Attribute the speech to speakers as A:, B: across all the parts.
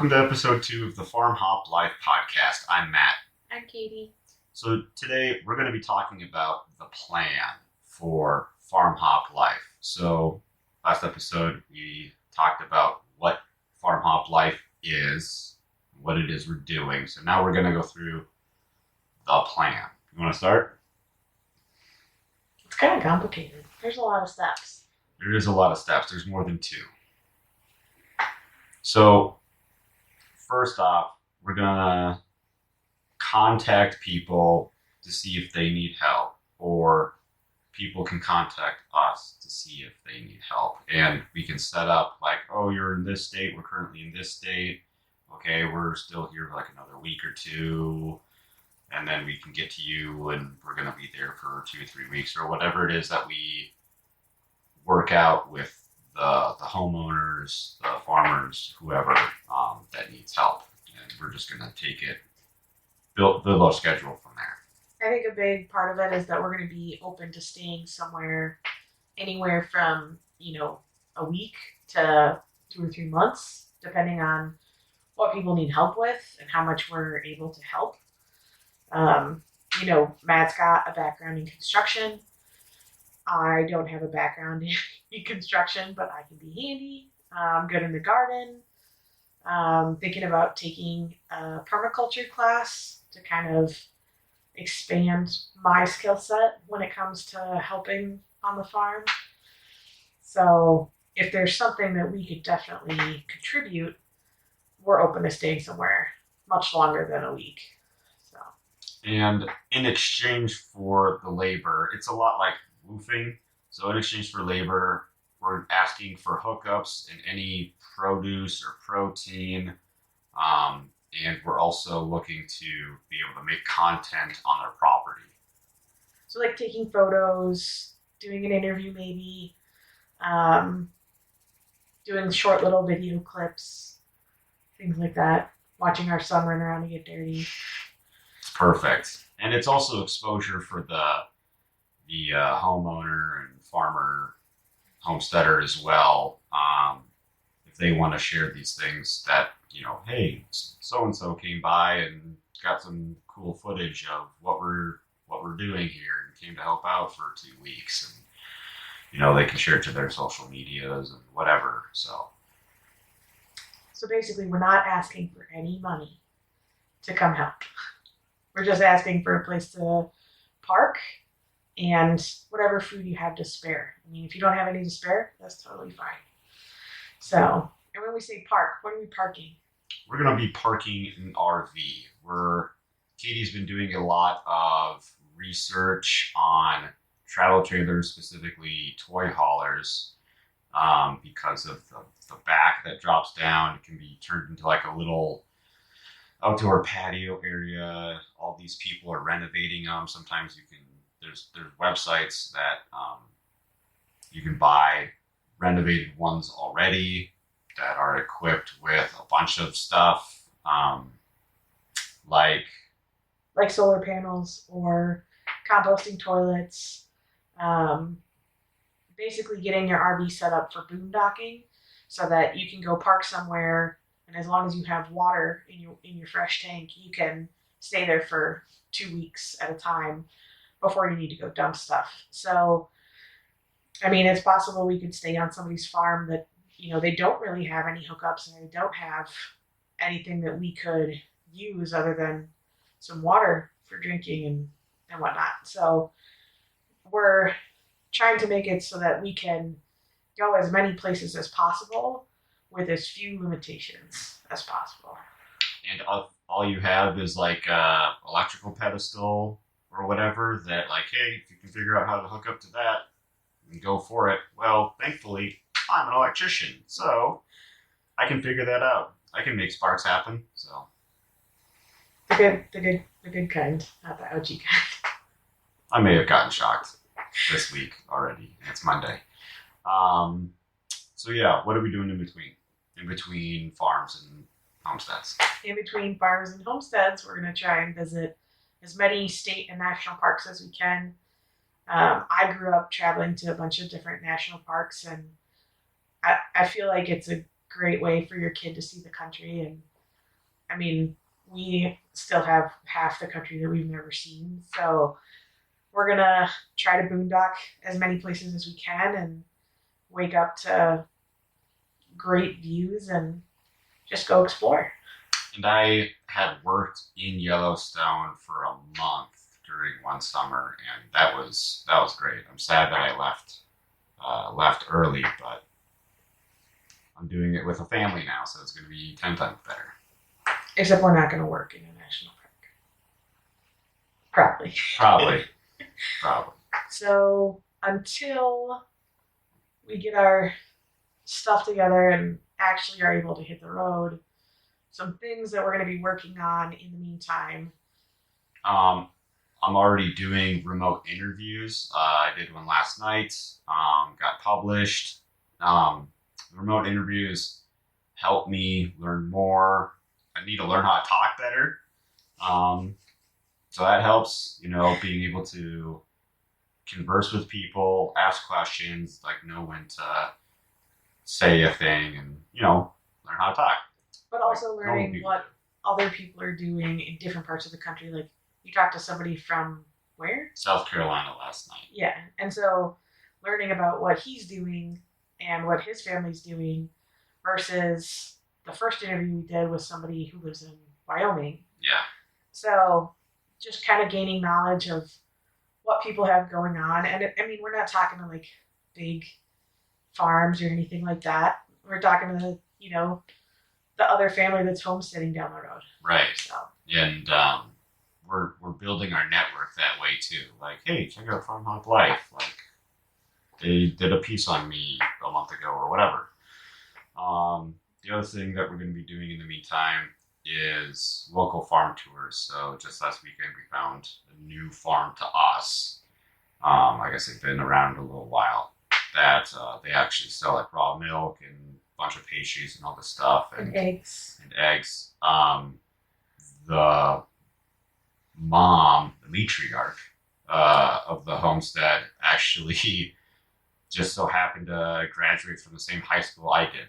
A: welcome to episode 2 of the FarmHopLife podcast. I'm Matt.
B: I'm Kaitie.
A: So today we're going to be talking about the plan for FarmHopLife. So last episode we talked about what FarmHopLife is, what it is we're doing. So now we're going to go through the plan. You want to start?
B: It's kind of complicated. There's a lot of steps.
A: There is a lot of steps. There's more than 2. So first off, we're going to contact people to see if they need help, or people can contact us to see if they need help. And we can set up like, oh, you're in this state, we're currently in this state. Okay, we're still here for like another week or 2. And then we can get to you and we're going to be there for 2 or 3 weeks or whatever it is that we work out with the homeowners, the farmers, whoever that needs help. And we're just going to take it, build a schedule from there.
B: I think a big part of it is that we're going to be open to staying somewhere, anywhere from, a week to 2 or 3 months, depending on what people need help with and how much we're able to help. Matt's got a background in construction. I don't have a background in construction, but I can be handy. I'm good in the garden. Thinking about taking a permaculture class to kind of expand my skill set when it comes to helping on the farm. So if there's something that we could definitely contribute, we're open to staying somewhere much longer than a week.
A: And in exchange for the labor, it's a lot like roofing. So in exchange for labor, we're asking for hookups and any produce or protein. And we're also looking to be able to make content on their property.
B: So like taking photos, doing an interview maybe, doing short little video clips, things like that. Watching our son run around and get dirty.
A: Perfect. And it's also exposure for the homeowner and farmer, homesteader as well. If they want to share these things that, hey, so-and-so came by and got some cool footage of what we're doing here and came to help out for 2 weeks. And, they can share it to their social medias and whatever. So
B: basically we're not asking for any money to come help. We're just asking for a place to park and whatever food you have to spare. I mean, if you don't have any to spare, that's totally fine. So, and when we say park, what are we parking?
A: We're going to be parking an RV. Kaitie's been doing a lot of research on travel trailers, specifically toy haulers, because of the back that drops down. It can be turned into like a little outdoor patio area. All these people are renovating them. Sometimes there's websites that you can buy renovated ones already that are equipped with a bunch of stuff, like
B: solar panels or composting toilets. Basically getting your RV set up for boondocking so that you can go park somewhere. And as long as you have water in your fresh tank, you can stay there for 2 weeks at a time before you need to go dump stuff. So, I mean, it's possible we could stay on somebody's farm that, they don't really have any hookups and they don't have anything that we could use other than some water for drinking and whatnot. So we're trying to make it so that we can go as many places as possible with as few limitations as possible.
A: And all you have is like a electrical pedestal or whatever that like, hey, if you can figure out how to hook up to that and go for it. Well, thankfully, I'm an electrician, so I can figure that out. I can make sparks happen, so.
B: The good kind, not the ouchie kind.
A: I may have gotten shocked this week already. It's Monday. So yeah, what are we doing in between farms and homesteads?
B: In between farms and homesteads, we're going to try and visit as many state and national parks as we can. I grew up traveling to a bunch of different national parks, and I feel like it's a great way for your kid to see the country and I mean, we still have half the country that we've never seen. So we're going to try to boondock as many places as we can and wake up to great views and just go explore.
A: And I had worked in Yellowstone for a month during one summer, and that was great. I'm sad that I left early, but I'm doing it with a family now, so it's going to be 10 times better.
B: Except we're not going to work in a national park.
A: Probably.
B: So until we get our stuff together and actually are able to hit the road, some things that we're going to be working on in the meantime.
A: I'm already doing remote interviews. I did one last night. Got published. Remote interviews help me learn more. I need to learn how to talk better. So that helps, being able to converse with people, ask questions, like know when to say a thing and, learn how to talk.
B: But also learning what other people are doing in different parts of the country. Like you talked to somebody from where?
A: South Carolina last night.
B: Yeah. And so learning about what he's doing and what his family's doing versus the first interview we did with somebody who lives in Wyoming.
A: Yeah.
B: So just kind of gaining knowledge of what people have going on. And we're not talking to like big farms or anything like that. We're talking to, the other family that's homesteading down the road.
A: Right.
B: So.
A: And we're building our network that way too. Like, hey, check out FarmHopLife. Like, they did a piece on me a month ago or whatever. The other thing that we're going to be doing in the meantime is local farm tours. So just last weekend we found a new farm to us. I guess they've been around a little while. That they actually sell like raw milk and a bunch of pastries and all this stuff.
B: And eggs.
A: The mom, the matriarch of the homestead, actually just so happened to graduate from the same high school I did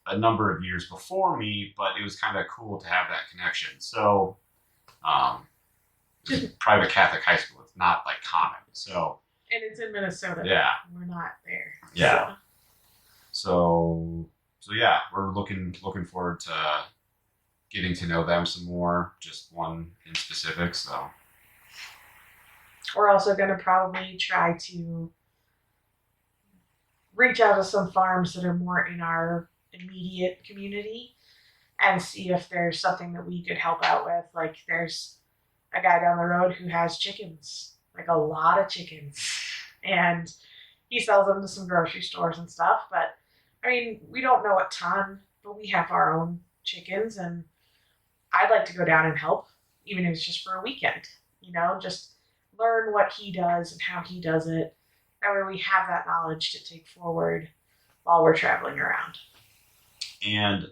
A: a number of years before me, but it was kind of cool to have that connection. So it's a private Catholic high school. It's not like common. So
B: and it's in Minnesota.
A: Yeah.
B: We're not there.
A: Yeah. So yeah, we're looking forward to getting to know them some more. Just one in specific. So
B: we're also going to probably try to reach out to some farms that are more in our immediate community and see if there's something that we could help out with. Like there's a guy down the road who has chickens, like a lot of chickens, and he sells them to some grocery stores and stuff. But we don't know a ton, but we have our own chickens, and I'd like to go down and help, even if it's just for a weekend, just learn what he does and how he does it. That way we have that knowledge to take forward while we're traveling around.
A: And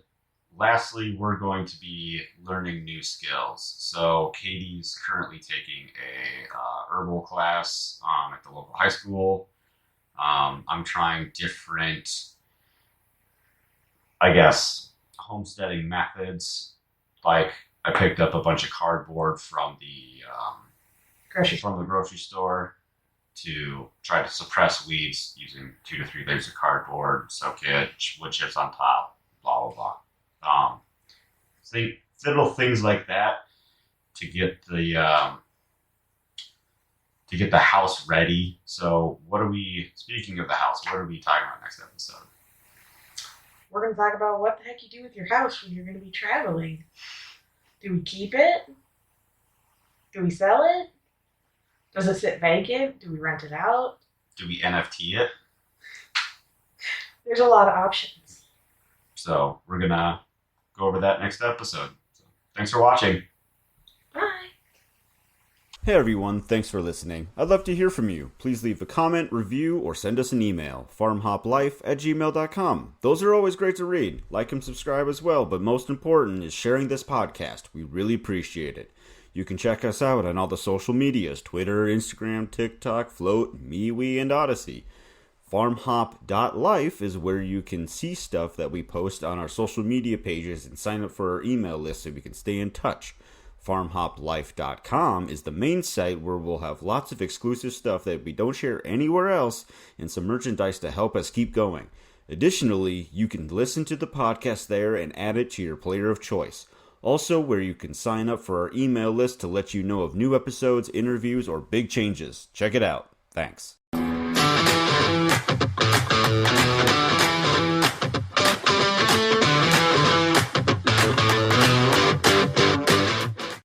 A: lastly, we're going to be learning new skills. So Kaitie's currently taking a herbal class at the local high school. I'm trying different, I guess, homesteading methods. Like I picked up a bunch of cardboard from the grocery store to try to suppress weeds using 2 to 3 layers of cardboard, soak it, wood chips on top, blah blah blah. Little things like that to get the house ready. So speaking of the house, what are we talking about next episode?
B: We're going to talk about what the heck you do with your house when you're going to be traveling. Do we keep it? Do we sell it? Does it sit vacant? Do we rent it out?
A: Do we NFT it?
B: There's a lot of options.
A: So we're going to go over that next episode. So, thanks for watching.
B: Bye.
C: Hey everyone, thanks for listening. I'd love to hear from you. Please leave a comment, review, or send us an email. FarmHopLife@gmail.com. Those are always great to read. Like and subscribe as well, but most important is sharing this podcast. We really appreciate it. You can check us out on all the social medias, Twitter, Instagram, TikTok, Float, MeWe, and Odyssey. FarmHop.life is where you can see stuff that we post on our social media pages and sign up for our email list so we can stay in touch. FarmHopLife.com is the main site where we'll have lots of exclusive stuff that we don't share anywhere else and some merchandise to help us keep going. Additionally, you can listen to the podcast there and add it to your player of choice. Also, where you can sign up for our email list to let you know of new episodes, interviews, or big changes. Check it out. Thanks.